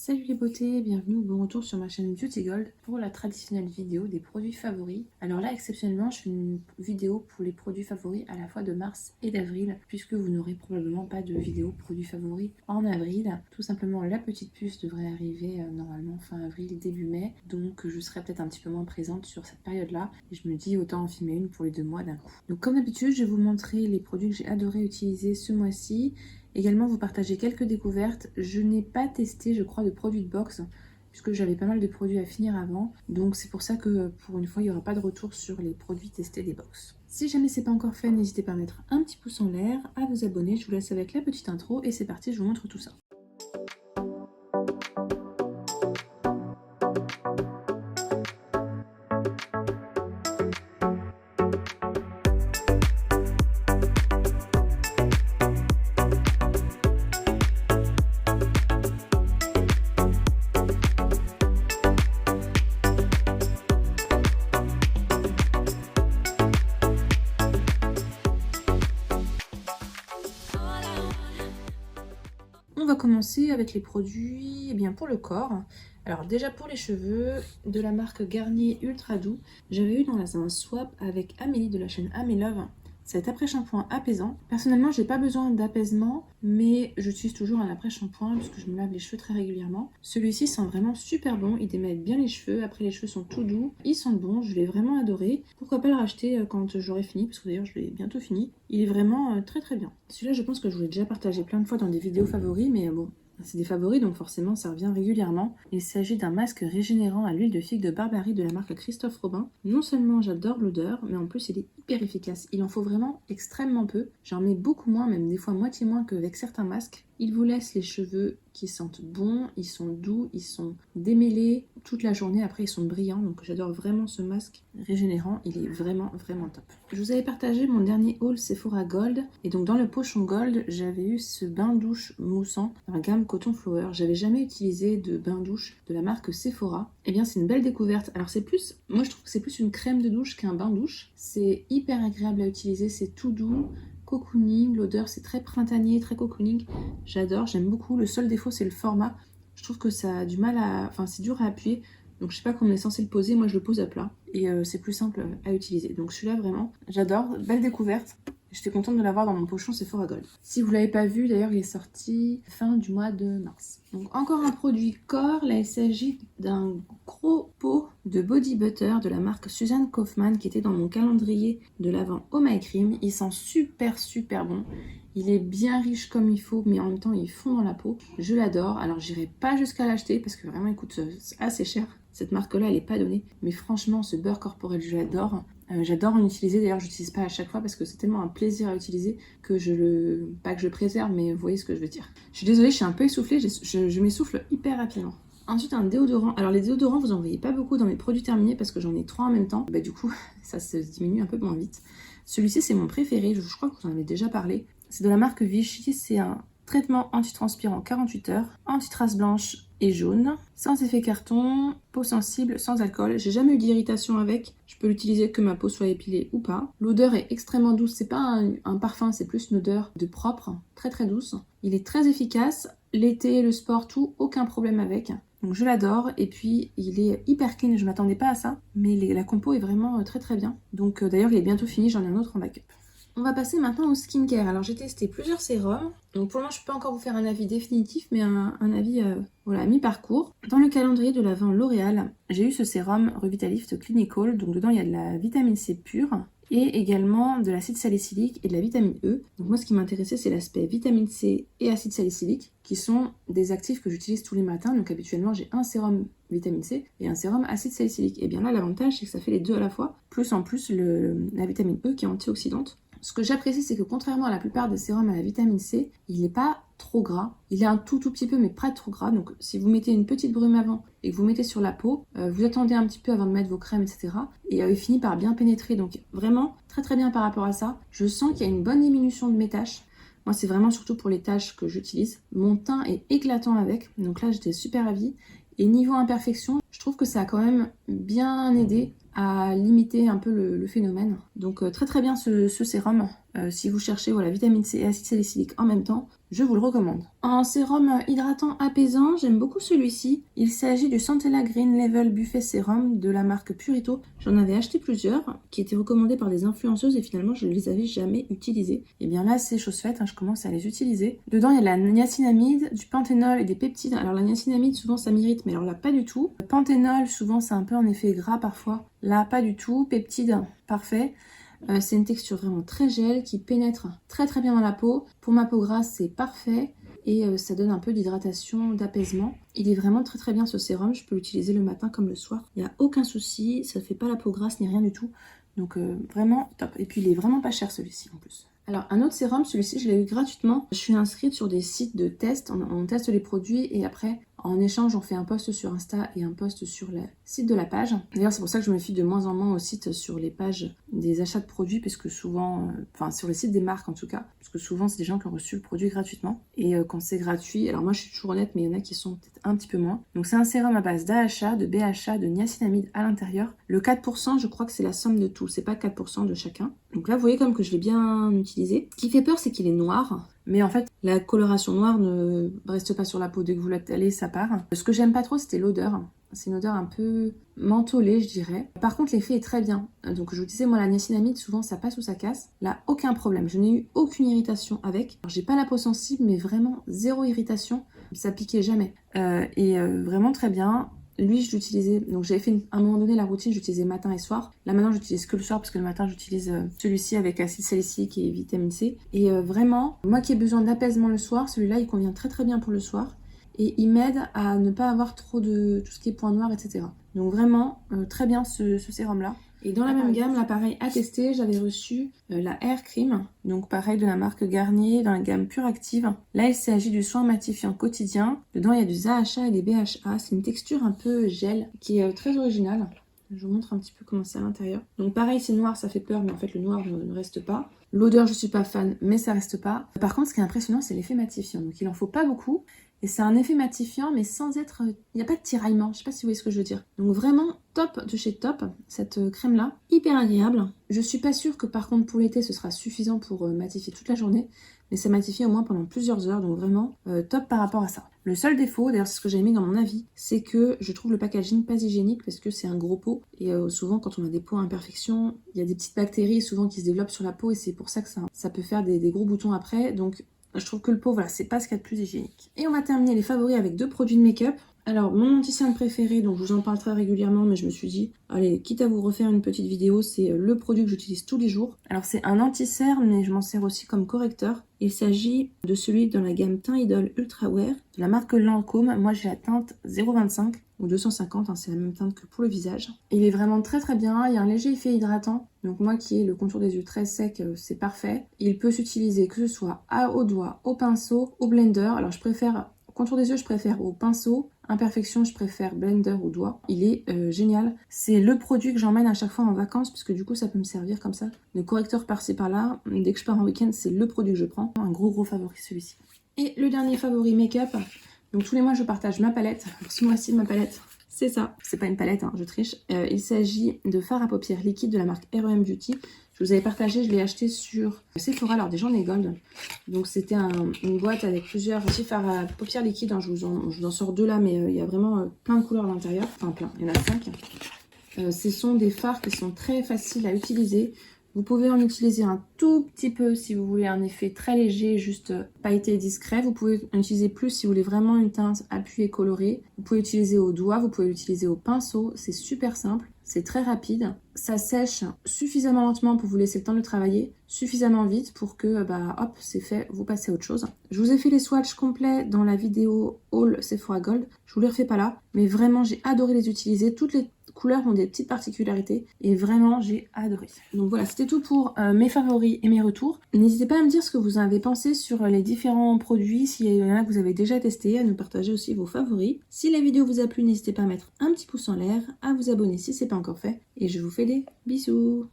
Salut les beautés, bienvenue ou bon retour sur ma chaîne Beauty Gold pour la traditionnelle vidéo des produits favoris. Alors là, exceptionnellement, je fais une vidéo pour les produits favoris à la fois de mars et d'avril, puisque vous n'aurez probablement pas de vidéo produits favoris en avril. Tout simplement, la petite puce devrait arriver normalement fin avril, début mai, donc je serai peut-être un petit peu moins présente sur cette période-là, et je me dis autant en filmer une pour les 2 mois d'un coup. Donc comme d'habitude, je vais vous montrer les produits que j'ai adoré utiliser ce mois-ci. Également, vous partagez quelques découvertes. Je n'ai pas testé, je crois, de produits de box, puisque j'avais pas mal de produits à finir avant. Donc c'est pour ça que pour une fois, il n'y aura pas de retour sur les produits testés des box. Si jamais c'est pas encore fait, n'hésitez pas à mettre un petit pouce en l'air, à vous abonner. Je vous laisse avec la petite intro et c'est parti, je vous montre tout ça. On va commencer avec les produits pour le corps. Alors déjà pour les cheveux, de la marque Garnier Ultra Doux, j'avais eu dans un swap avec Amélie de la chaîne Amélove cet après-shampoing apaisant. Personnellement, j'ai pas besoin d'apaisement, mais j'utilise toujours un après-shampoing puisque je me lave les cheveux très régulièrement. Celui-ci sent vraiment super bon, il démêle bien les cheveux. Après, les cheveux sont tout doux, ils sentent bon, je l'ai vraiment adoré. Pourquoi pas le racheter quand j'aurai fini, parce que d'ailleurs je l'ai bientôt fini. Il est vraiment très très bien. Celui-là, je pense que je vous l'ai déjà partagé plein de fois dans des vidéos favoris, mais bon, c'est des favoris, donc forcément ça revient régulièrement. Il s'agit d'un masque régénérant à l'huile de figue de Barbarie de la marque Christophe Robin. Non seulement j'adore l'odeur, mais en plus il est hyper efficace. Il en faut vraiment extrêmement peu. J'en mets beaucoup moins, même des fois moitié moins qu'avec certains masques. Il vous laisse les cheveux qui sentent bon, ils sont doux, ils sont démêlés toute la journée. Après, ils sont brillants, donc j'adore vraiment ce masque régénérant. Il est vraiment, vraiment top. Je vous avais partagé mon dernier haul Sephora Gold. Et donc, dans le pochon Gold, j'avais eu ce bain-douche moussant dans la gamme Cotton Flower. J'avais jamais utilisé de bain-douche de la marque Sephora. Eh bien, c'est une belle découverte. Alors, c'est plus... Moi, je trouve que c'est plus une crème de douche qu'un bain-douche. C'est hyper agréable à utiliser, c'est tout doux. Cocooning, l'odeur c'est très printanier, très cocooning, j'adore, j'aime beaucoup. Le seul défaut c'est le format, je trouve que ça a du mal à... Enfin c'est dur à appuyer, donc je sais pas comment on est censé le poser, moi je le pose à plat et c'est plus simple à utiliser. Donc celui-là vraiment, j'adore, belle découverte. J'étais contente de l'avoir dans mon pochon Sephora Gold. Si vous l'avez pas vu, d'ailleurs il est sorti fin du mois de mars. Donc encore un produit corps, là il s'agit d'un gros pot de body butter de la marque Suzanne Kaufmann qui était dans mon calendrier de l'avant Oh My Cream. Il sent super super bon. Il est bien riche comme il faut, mais en même temps il fond dans la peau. Je l'adore. Alors j'irai pas jusqu'à l'acheter parce que vraiment il coûte assez cher. Cette marque-là, elle est pas donnée. Mais franchement, ce beurre corporel, je l'adore. J'adore en utiliser. D'ailleurs, je l'utilise pas à chaque fois parce que c'est tellement un plaisir à utiliser que pas que je le préserve, mais vous voyez ce que je veux dire. Je suis désolée, je suis un peu essoufflée. Je m'essouffle hyper rapidement. Ensuite, un déodorant. Alors, les déodorants, vous en voyez pas beaucoup dans mes produits terminés parce que j'en ai 3 en même temps. Du coup, ça se diminue un peu moins vite. Celui-ci, c'est mon préféré. Je crois que vous en avez déjà parlé. C'est de la marque Vichy. C'est un traitement antitranspirant 48 heures, anti-trace blanche et jaune, sans effet carton, peau sensible, sans alcool. J'ai jamais eu d'irritation avec. Je peux l'utiliser que ma peau soit épilée ou pas. L'odeur est extrêmement douce. C'est pas un parfum, c'est plus une odeur de propre, très très douce. Il est très efficace. L'été, le sport, tout, aucun problème avec. Donc je l'adore. Et puis il est hyper clean. Je m'attendais pas à ça, mais la compo est vraiment très très bien. Donc d'ailleurs il est bientôt fini. J'en ai un autre en backup. On va passer maintenant au skincare. Alors j'ai testé plusieurs sérums. Donc pour le moment je peux pas encore vous faire un avis définitif, mais un avis à mi-parcours. Dans le calendrier de l'avant L'Oréal, j'ai eu ce sérum Revitalift Clinical. Donc dedans il y a de la vitamine C pure et également de l'acide salicylique et de la vitamine E. Donc moi ce qui m'intéressait c'est l'aspect vitamine C et acide salicylique qui sont des actifs que j'utilise tous les matins. Donc habituellement j'ai un sérum vitamine C et un sérum acide salicylique. Et bien là l'avantage c'est que ça fait les deux à la fois, plus en plus la vitamine E qui est antioxydante. Ce que j'apprécie, c'est que contrairement à la plupart des sérums à la vitamine C, il n'est pas trop gras. Il est un tout petit peu, mais pas trop gras. Donc si vous mettez une petite brume avant et que vous mettez sur la peau, vous attendez un petit peu avant de mettre vos crèmes, etc. Et il finit par bien pénétrer. Donc vraiment, très très bien par rapport à ça. Je sens qu'il y a une bonne diminution de mes taches. Moi, c'est vraiment surtout pour les taches que j'utilise. Mon teint est éclatant avec. Donc là, j'étais super ravie. Et niveau imperfection, je trouve que ça a quand même bien aidé à limiter un peu le phénomène. Donc très très bien ce sérum. Si vous cherchez vitamine C et acide salicylique en même temps, je vous le recommande. En sérum hydratant apaisant, j'aime beaucoup celui-ci. Il s'agit du Centella Green Level Buffet Sérum de la marque Purito. J'en avais acheté plusieurs qui étaient recommandés par des influenceuses et finalement je ne les avais jamais utilisés. Et bien là c'est chose faite, hein, je commence à les utiliser. Dedans il y a de la niacinamide, du panthénol et des peptides. Alors la niacinamide souvent ça m'irrite mais alors là pas du tout. Le panthénol souvent c'est un peu en effet gras parfois. Là pas du tout. Peptides, parfait. C'est une texture vraiment très gel qui pénètre très très bien dans la peau. Pour ma peau grasse, c'est parfait et ça donne un peu d'hydratation, d'apaisement. Il est vraiment très très bien ce sérum, je peux l'utiliser le matin comme le soir. Il n'y a aucun souci, ça ne fait pas la peau grasse ni rien du tout. Donc vraiment top. Et puis il est vraiment pas cher celui-ci en plus. Alors un autre sérum, celui-ci je l'ai eu gratuitement. Je suis inscrite sur des sites de test, on teste les produits et après en échange on fait un post sur Insta et un post sur le site de la page. D'ailleurs c'est pour ça que je me fie de moins en moins au site sur les pages des achats de produits puisque souvent, enfin sur les sites des marques en tout cas, parce que souvent c'est des gens qui ont reçu le produit gratuitement et quand c'est gratuit, alors moi je suis toujours honnête mais il y en a qui sont peut-être un petit peu moins. Donc c'est un sérum à base d'AHA, de BHA, de niacinamide à l'intérieur. Le 4% je crois que c'est la somme de tout, c'est pas 4% de chacun. Donc là vous voyez comme que je l'ai bien utilisé. Ce qui fait peur c'est qu'il est noir. Mais en fait, la coloration noire ne reste pas sur la peau. Dès que vous l'étalez, ça part. Ce que j'aime pas trop, c'était l'odeur. C'est une odeur un peu mentholée, je dirais. Par contre, l'effet est très bien. Donc, je vous disais, moi, la niacinamide, souvent, ça passe ou ça casse. Là, aucun problème. Je n'ai eu aucune irritation avec. J'ai pas la peau sensible, mais vraiment zéro irritation. Ça piquait jamais. Vraiment très bien. Lui, je l'utilisais, donc j'avais fait à un moment donné la routine, j'utilisais matin et soir. Là maintenant, j'utilise que le soir parce que le matin, j'utilise celui-ci avec acide salicylique et vitamine C. Et vraiment, moi qui ai besoin d'apaisement le soir, celui-là, il convient très très bien pour le soir. Et il m'aide à ne pas avoir trop de tout ce qui est points noirs, etc. Donc vraiment, très bien ce sérum-là. Et dans la même gamme, là pareil, à tester, j'avais reçu la Hair Cream, donc pareil de la marque Garnier, dans la gamme Pure Active. Là, il s'agit du soin matifiant quotidien. Dedans, il y a du AHA et des BHA. C'est une texture un peu gel qui est très originale. Je vous montre un petit peu comment c'est à l'intérieur. Donc pareil, c'est noir, ça fait peur, mais en fait le noir ne reste pas. L'odeur, je suis pas fan, mais ça reste pas. Par contre, ce qui est impressionnant, c'est l'effet matifiant. Donc il en faut pas beaucoup. Et c'est un effet matifiant, mais sans être... Il n'y a pas de tiraillement, je sais pas si vous voyez ce que je veux dire. Donc vraiment, top de chez Top, cette crème-là. Hyper agréable. Je suis pas sûre que par contre pour l'été, ce sera suffisant pour matifier toute la journée. Mais ça matifie au moins pendant plusieurs heures, donc vraiment top par rapport à ça. Le seul défaut, d'ailleurs c'est ce que j'ai mis dans mon avis, c'est que je trouve le packaging pas hygiénique parce que c'est un gros pot. Et souvent quand on a des peaux à imperfection, il y a des petites bactéries souvent qui se développent sur la peau et c'est pour ça que ça peut faire des gros boutons après. Donc je trouve que le pot, voilà, c'est pas ce qu'il y a de plus hygiénique. Et on va terminer les favoris avec deux produits de make-up. Alors, mon anti-cerne préféré, donc je vous en parle très régulièrement, mais je me suis dit, allez, quitte à vous refaire une petite vidéo, c'est le produit que j'utilise tous les jours. Alors, c'est un anti-cerne, mais je m'en sers aussi comme correcteur. Il s'agit de celui dans la gamme Teint Idol Ultra Wear, de la marque Lancôme. Moi, j'ai la teinte 0,25 ou 250, hein, c'est la même teinte que pour le visage. Il est vraiment très très bien, il y a un léger effet hydratant. Donc moi qui ai le contour des yeux très sec, c'est parfait. Il peut s'utiliser que ce soit au doigt, au pinceau, au blender. Alors je préfère... Contour des yeux, je préfère au pinceau. Imperfection, je préfère blender ou doigt. Il est génial. C'est le produit que j'emmène à chaque fois en vacances, puisque du coup, ça peut me servir comme ça. De correcteur par-ci par-là. Dès que je pars en week-end, c'est le produit que je prends. Un gros favori, celui-ci. Et le dernier favori make-up. Donc tous les mois, je partage ma palette. Ce mois-ci, ma palette, c'est ça. C'est pas une palette, hein, je triche. Il s'agit de fard à paupières liquide de la marque R.E.M. Beauty. Je vous avais partagé, je l'ai acheté sur Sephora, alors des journées gold. Donc c'était une boîte avec plusieurs petits fards à paupières liquides. Hein, je vous en sors deux là, mais il y a vraiment plein de couleurs à l'intérieur. Enfin plein, il y en a 5. Ce sont des fards qui sont très faciles à utiliser. Vous pouvez en utiliser un tout petit peu si vous voulez un effet très léger, juste pailleté et discret. Vous pouvez en utiliser plus si vous voulez vraiment une teinte appuyée colorée. Vous pouvez l'utiliser au doigt, vous pouvez l'utiliser au pinceau. C'est super simple, c'est très rapide. Ça sèche suffisamment lentement pour vous laisser le temps de travailler, suffisamment vite pour que, hop, c'est fait, vous passez à autre chose. Je vous ai fait les swatchs complets dans la vidéo Haul Sephora Gold. Je vous les refais pas là, mais vraiment, j'ai adoré les utiliser. Toutes les couleurs ont des petites particularités et vraiment j'ai adoré. Donc voilà, c'était tout pour mes favoris et mes retours. N'hésitez pas à me dire ce que vous en avez pensé sur les différents produits, s'il y en a que vous avez déjà testé, à nous partager aussi vos favoris. Si la vidéo vous a plu, n'hésitez pas à mettre un petit pouce en l'air, à vous abonner si ce n'est pas encore fait et je vous fais des bisous.